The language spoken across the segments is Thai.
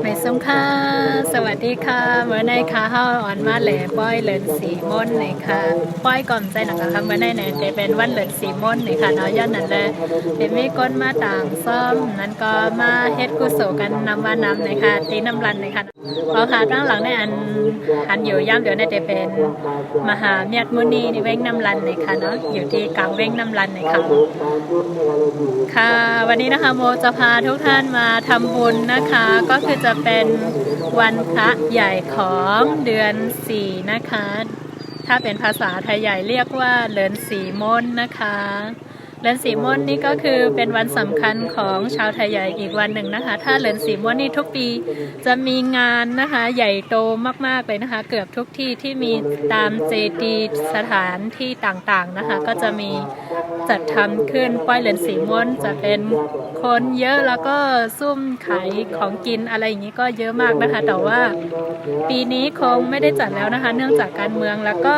ไม่สงค่ะสวัสดีค่ะเมื่อในค่ะเฮาอ่อนมาแหล่ป้อยเหลินสีม่นเลยค่ะป้อยก่อมใจหนักค่ะเมื่อในเนี่ยจะเป็นวันเหลินสีม่นเลยค่ะเนาะย้อนนั้นเลยเห็นมีก้นมาต่างซ่อมนั้นก็มาเฮ็ดกุศลกันนำว่านำเลยค่ะตีน้ำรันเลยค่ะพอค่ะตั้งหลังในอันอยู่ย่ำเดี๋ยวในจะเป็นมหาเมียดมุนีในเว้งน้ำรันเลยค่ะเนาะอยู่ที่กลางเว้งน้ำรันเลยค่ะค่ะวันนี้นะคะโมจะพาทุกท่านมาทำบุญนะคะก็คือจะเป็นวันพระใหญ่ของเดือน4นะคะถ้าเป็นภาษาไทยใหญ่เรียกว่าเดือนสี่ม่นนะคะเดือนสี่ม่นนี่ก็คือเป็นวันสำคัญของชาวไทยใหญ่อีกวันหนึ่งนะคะถ้าเดือนสี่ม่นนี่ทุกปีจะมีงานนะคะใหญ่โตมากๆเลยนะคะเกือบทุกที่ที่มีตามเจดีย์สถานที่ต่างๆนะคะก็จะมีจัดทำขึ้นป้อยเดือนสี่ม่นจะเป็นคนเยอะแล้วก็ซุ่มขายของกินอะไรอย่างนี้ก็เยอะมากนะคะแต่ว่าปีนี้คงไม่ได้จัดแล้วนะคะเนื่องจากการเมืองแล้วก็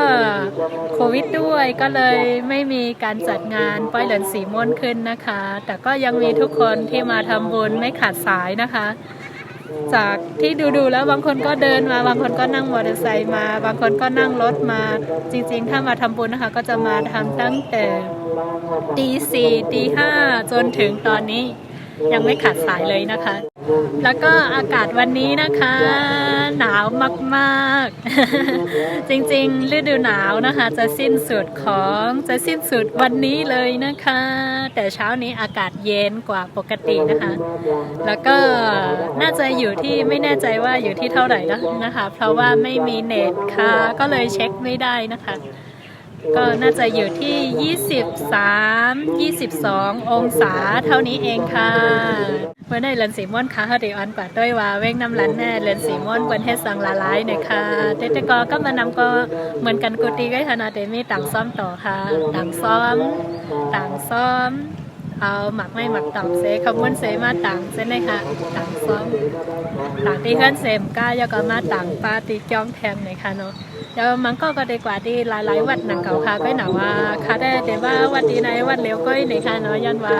โควิดด้วยก็เลยไม่มีการจัดงานป้อยเหรินสีม่วนขึ้นนะคะแต่ก็ยังมีทุกคนที่มาทำบุญไม่ขาดสายนะคะจากที่ดูแล้วบางคนก็เดินมาบางคนก็นั่งมอเตอร์ไซค์มาบางคนก็นั่งรถมาจริงๆถ้ามาทำบุญนะคะก็จะมาทำตั้งแต่ตี 4ตี 5จนถึงตอนนี้ยังไม่ขาดสายเลยนะคะแล้วก็อากาศวันนี้นะคะหนาวมากๆ จริงๆฤดูหนาวนะคะจะสิ้นสุดวันนี้เลยนะคะแต่เช้านี้อากาศเย็นกว่าปกตินะคะแล้วก็น่าจะอยู่ที่ไม่แน่ใจว่าอยู่ที่เท่าไหร่นะคะเพราะว่าไม่มีเน็ตค่ะก็เลยเช็คไม่ได้นะคะก็น่าจะอยู่ที่23-22องศาเท่านี้เองค่ะเมื่อในเรือนสีม่วนค่ะเขาได้ออนกว่าด้วยว่าเว้งน้ำลันแน่เรือนสีม่วนบนเทศสังละลายเนี่ยค่ะเตก็มานำก็เหมือนกันกุฏิก็ขนาดเดมีต่างซ้อมต่อค่ะต่างซ้อมเอาหมักไม่หมักต่างเซขมุนเซมาต่างเส้นเลยค่ะต่างซ้อมต่างที่เพื่อนเซมก้ายก็มาต่างปาตีจ้องแทมเลยค่ะเนาะเดี๋ยวมันก็ดีกว่าที่หลายๆวัดหนังเก่าค่ะก็หนาว่าค่ะได้แต่ว่าวัดที่ไหนวัดเลี้ยวก้อยในค่ะเนาะยันว่า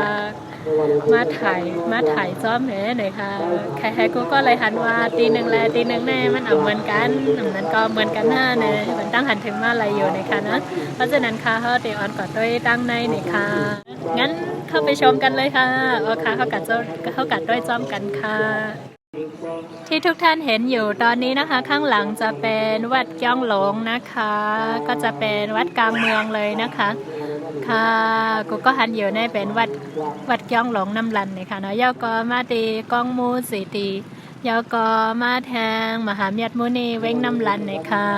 มาถ่ายซ้อมเหหน่อยค่ะใครๆก็เลยหันว่าตีหนึ่งแน่มันเอาเหมือนกันนั้นก็เหมือนกันหน้าเนี่ยมันตั้งหันถึงมาอะไรอยู่ในค่ะนะเพราะฉะนั้นค่ะเขาเดี๋ยวออนก่อนด้วยตั้งในเนี่ยค่ะงั้นเข้าไปชมกันเลยค่ะโอเคเขากัดด้วยจ้อมกันค่ะที่ทุกท่านเห็นอยู่ตอนนี้นะคะข้างหลังจะเป็นวัดย่องหลงนะคะก็จะเป็นวัดกลางเมืองเลยนะคะค่ะกูก็หันอยู่ในเป็นวัดย่องหลงน้ำลันเนี่ยค่ะเนาะย่อก็มาตีกองมูสีตีย่อก็มาแทงมหาเมียดมุนีเว้งน้ำลันเนี่ยค่ะ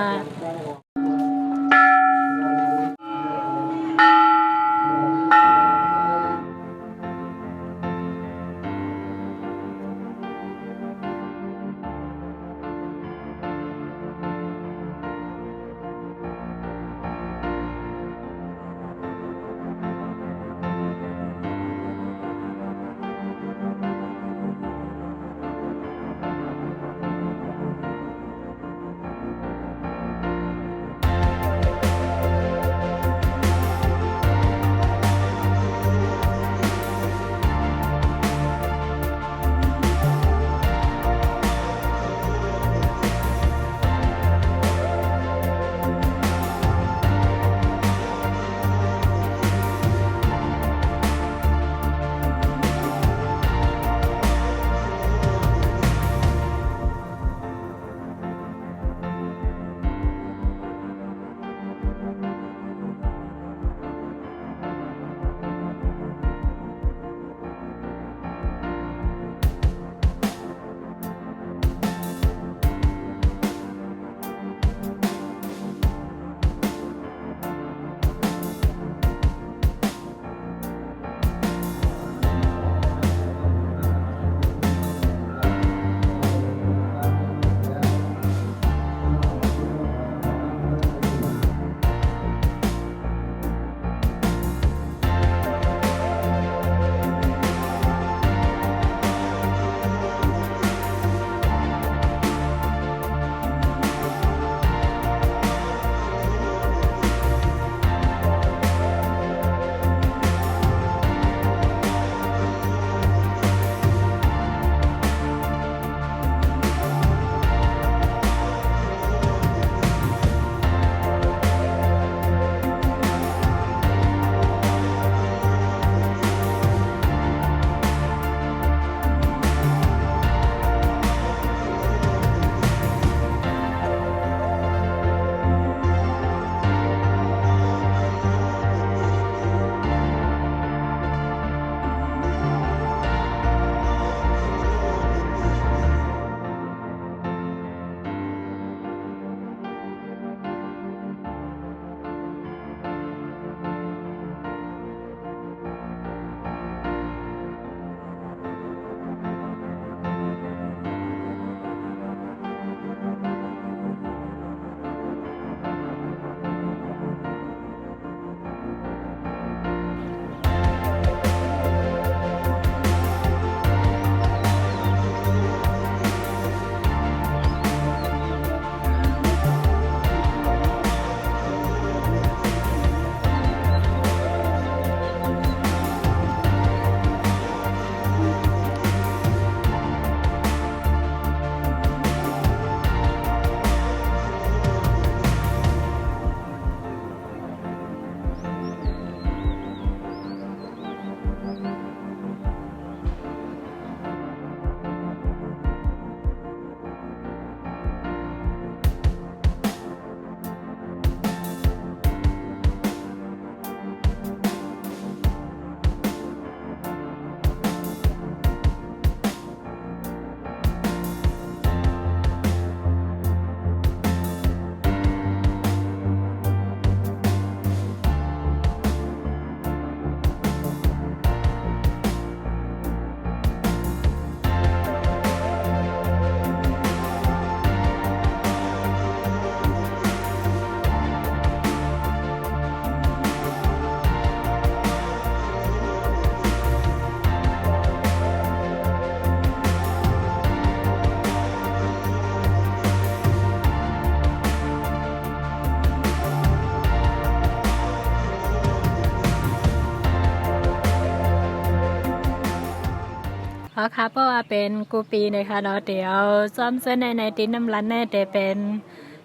ค่ะเพราะว่าเป็นกูปีนะคะเนาะเดี๋ยวซ้อมเส้นในตินน้ำร้านแน่แต่เป็น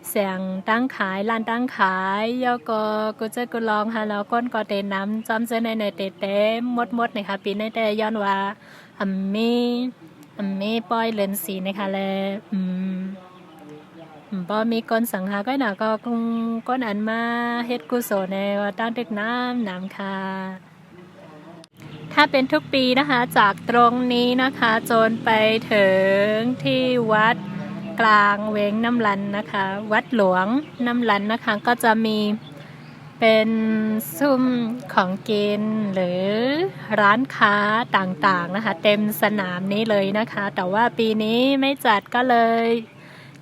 เสียงตั้งขายร้านตั้งขายแล้วก็กูจะกูลองค่ะแล้วก้นก็เต็นน้ำซ้อมเส้นในเต็มหมดนะคะปีในแต่ย้อนว่าอัมมี่ป้อยเลนสีนะคะและพอมีคนสังหาก็หนาก็ก้นอันมาเฮ็ดกุศลในว่าตั้งตึกน้ำค่ะถ้าเป็นทุกปีนะคะจากตรงนี้นะคะจนไปถึงที่วัดกลางเวงน้ำลันนะคะวัดหลวงน้ำลันนะคะก็จะมีเป็นซุ้มของกินหรือร้านค้าต่างๆนะคะเต็มสนามนี้เลยนะคะแต่ว่าปีนี้ไม่จัดก็เลย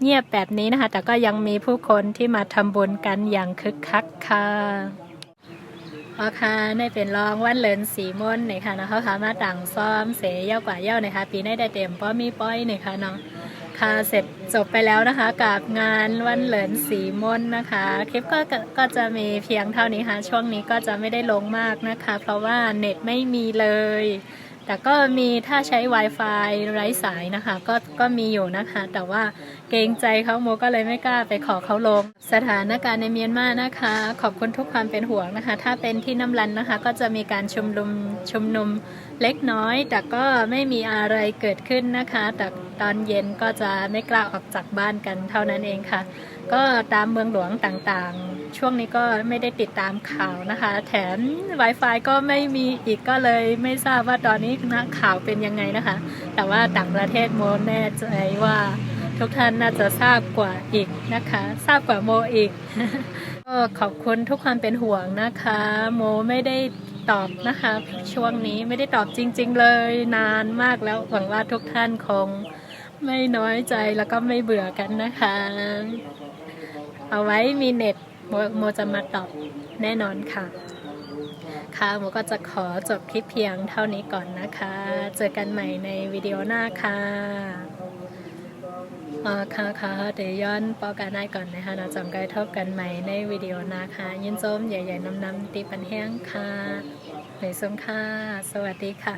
เงียบแบบนี้นะคะแต่ก็ยังมีผู้คนที่มาทำบุญกันอย่างคึกคักค่ะค่ะในเป็นรองวันเลินสีม่นเนี่ยค่ะนะเขาค่ะมาต่างซ้อมเสียเย่ากว่าเย่านะคะปีนี้ได้เต็มป้อมีป้อยเนี่ยค่ะเนาะค่ะเสร็จจบไปแล้วนะคะกับงานวันเลินสีม่นนะคะคลิปก็จะมีเพียงเท่านี้ค่ะช่วงนี้ก็จะไม่ได้ลงมากนะคะเพราะว่าเน็ตไม่มีเลยแต่ก็มีถ้าใช้ Wi-Fi ไร้สายนะคะก็มีอยู่นะคะแต่ว่าเกรงใจเขาโมก็เลยไม่กล้าไปขอเขาลงสถานการณ์ในเมียนมานะคะขอบคุณทุกความเป็นห่วงนะคะถ้าเป็นที่น้ำรันนะคะก็จะมีการชุมนุมเล็กน้อยแต่ก็ไม่มีอะไรเกิดขึ้นนะคะแต่ตอนเย็นก็จะไม่กล้าออกจากบ้านกันเท่านั้นเองค่ะก็ตามเมืองหลวงต่างๆช่วงนี้ก็ไม่ได้ติดตามข่าวนะคะแถม Wi-Fi ก็ไม่มีอีกก็เลยไม่ทราบว่าตอนนี้นะข่าวเป็นยังไงนะคะแต่ว่าต่างประเทศโมแน่ใจว่าทุกท่านน่าจะทราบกว่าอีกนะคะทราบกว่าโมอีก ก็ขอบคุณทุกความเป็นห่วงนะคะโมไม่ได้ตอบนะคะช่วงนี้ไม่ได้ตอบจริงๆเลยนานมากแล้วหวังว่าทุกท่านคงไม่น้อยใจแล้วก็ไม่เบื่อกันนะคะเอาไว้มีเน็ตโมจะมาตอบแน่นอนค่ะค่ะโมก็จะขอจบคลิปเพียงเท่านี้ก่อนนะคะเจอกันใหม่ในวิดีโอหน้าค่ะค่ะเดี๋ยวย้อนปอการได้ก่อนนะคะเราจำกันทบกันใหม่ในวิดีโอหน้าค่ะยินส้มใหญ่ๆน้ำตีปันแห้งค่ะหน่วยส้มค่ะสวัสดีค่ะ